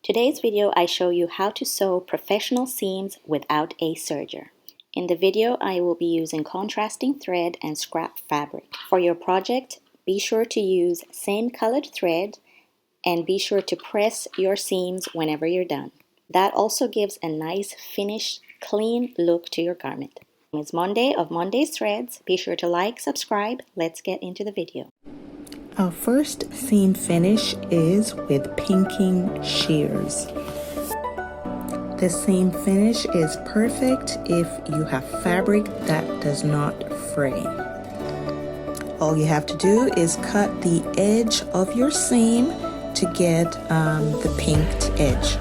Today's video I show you how to sew professional seams without a serger. In the video I will be using contrasting thread and scrap fabric. For your project, be sure to use same colored thread and be sure to press your seams whenever you're done. That also gives a nice finished, clean look to your garment. It's Monday of Monday's Threads. Be sure to like, subscribe. Let's get into the video. Our first seam finish is with pinking shears. The seam finish is perfect if you have fabric that does not fray. All you have to do is cut the edge of your seam to get the pinked edge.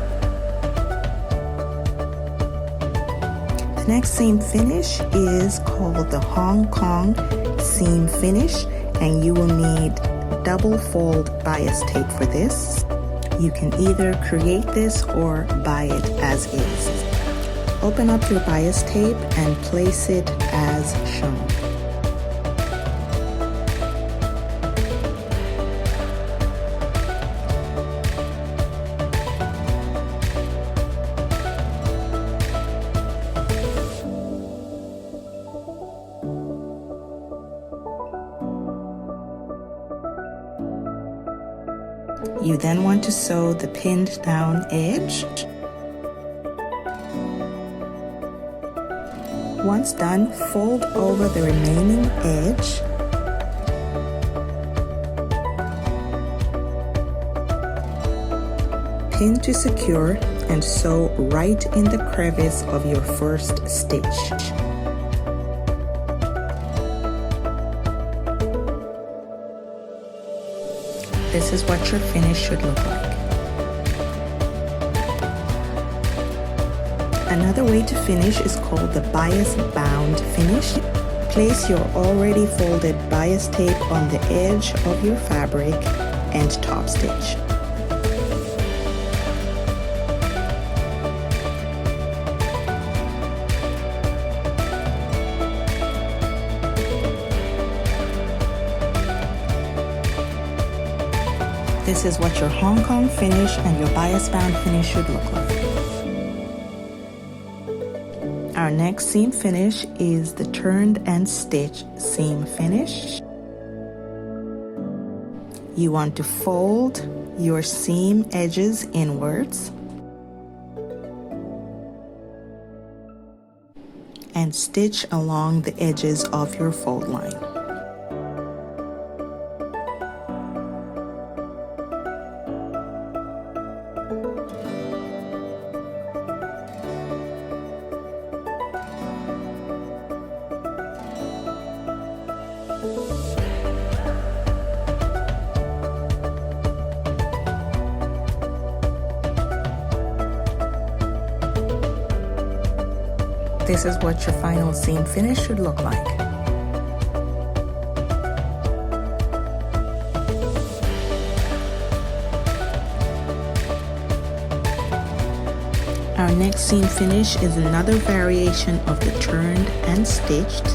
The next seam finish is called the Hong Kong seam finish, and you will need double fold bias tape for this. You can either create this or buy it as is. Open up your bias tape and place it as shown. You then want to sew the pinned down edge. Once done, fold over the remaining edge. Pin to secure and sew right in the crevice of your first stitch. This is what your finish should look like. Another way to finish is called the bias bound finish. Place your already folded bias tape on the edge of your fabric and top stitch. This is what your Hong Kong finish and your bias bound finish should look like. Our next seam finish is the turned and stitch seam finish. You want to fold your seam edges inwards and stitch along the edges of your fold line. This is what your final seam finish should look like. Our next seam finish is another variation of the turned and stitched.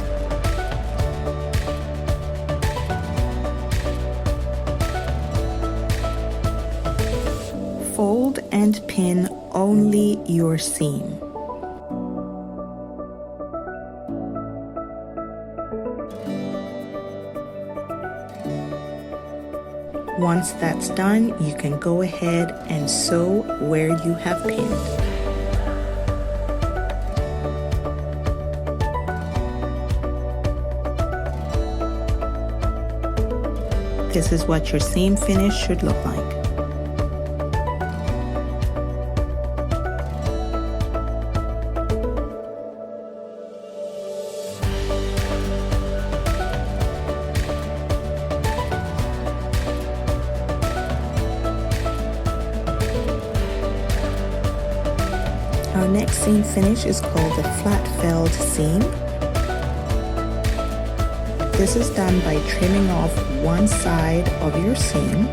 Fold and pin only your seam. Once that's done, you can go ahead and sew where you have pinned. This is what your seam finish should look like. Our next seam finish is called the flat felled seam. This is done by trimming off one side of your seam.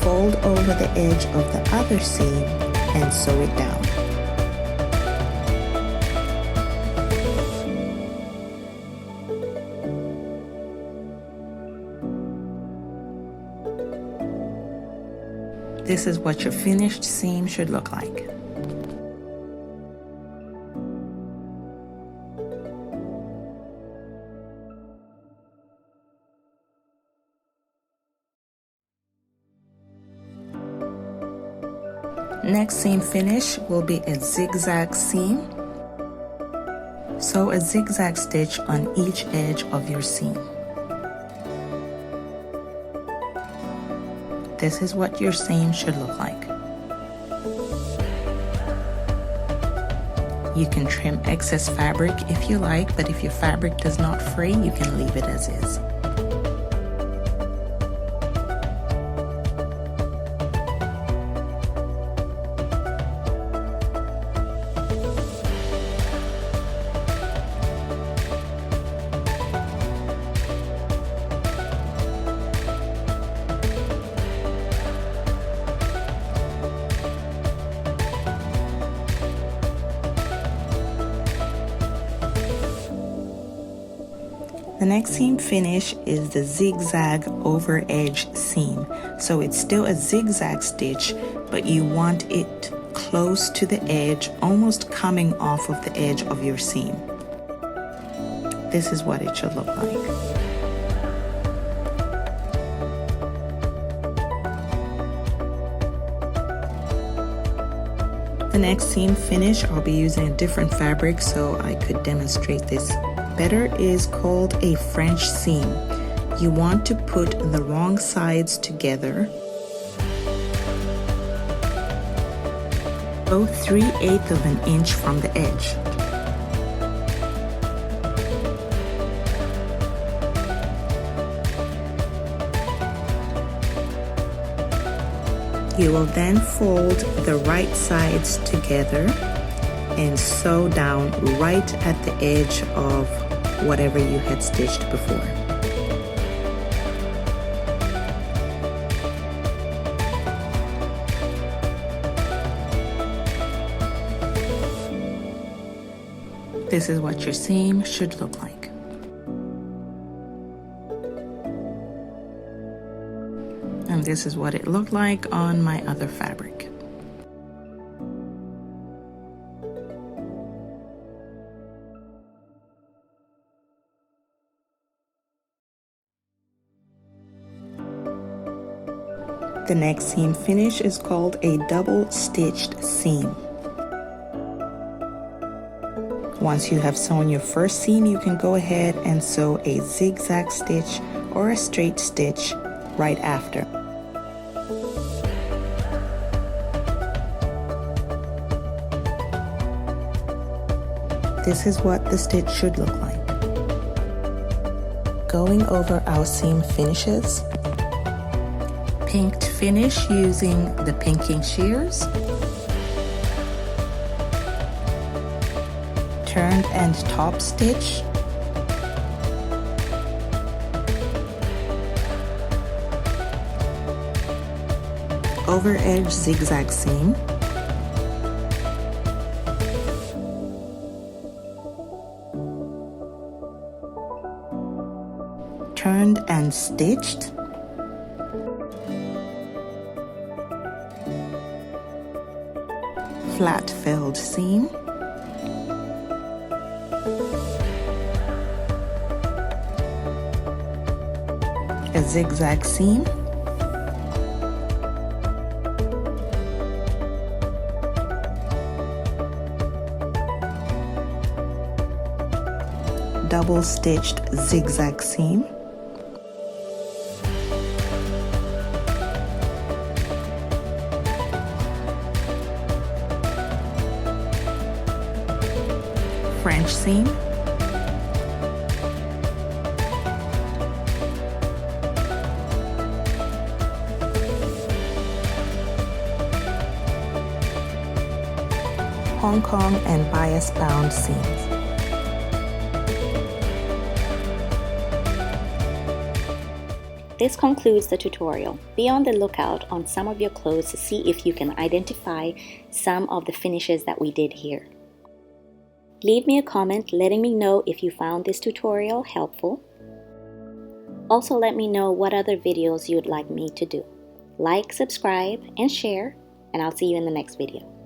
Fold over the edge of the other seam and sew it down. This is what your finished seam should look like. Next seam finish will be a zigzag seam. Sew a zigzag stitch on each edge of your seam. This is what your seam should look like. You can trim excess fabric if you like, but if your fabric does not fray, you can leave it as is. The next seam finish is the zigzag over edge seam. So it's still a zigzag stitch, but you want it close to the edge, almost coming off of the edge of your seam. This is what it should look like. The next seam finish, I'll be using a different fabric so I could demonstrate this better, is called a French seam. You want to put the wrong sides together. Go 3/8 of an inch from the edge. You will then fold the right sides together and sew down right at the edge of whatever you had stitched before. This is what your seam should look like. And this is what it looked like on my other fabric. The next seam finish is called a double stitched seam. Once you have sewn your first seam, you can go ahead and sew a zigzag stitch or a straight stitch right after. This is what the stitch should look like. Going over our seam finishes. Pinked finish using the pinking shears. Turned and top stitch. Overedge zigzag seam. Turned and stitched. Flat filled seam. A zigzag seam. Double stitched zigzag seam. French seam. Hong Kong and bias bound seams. This concludes the tutorial. Be on the lookout on some of your clothes to see if you can identify some of the finishes that we did here. Leave me a comment letting me know if you found this tutorial helpful. Also let me know what other videos you'd like me to do. Like, subscribe, and share, and I'll see you in the next video.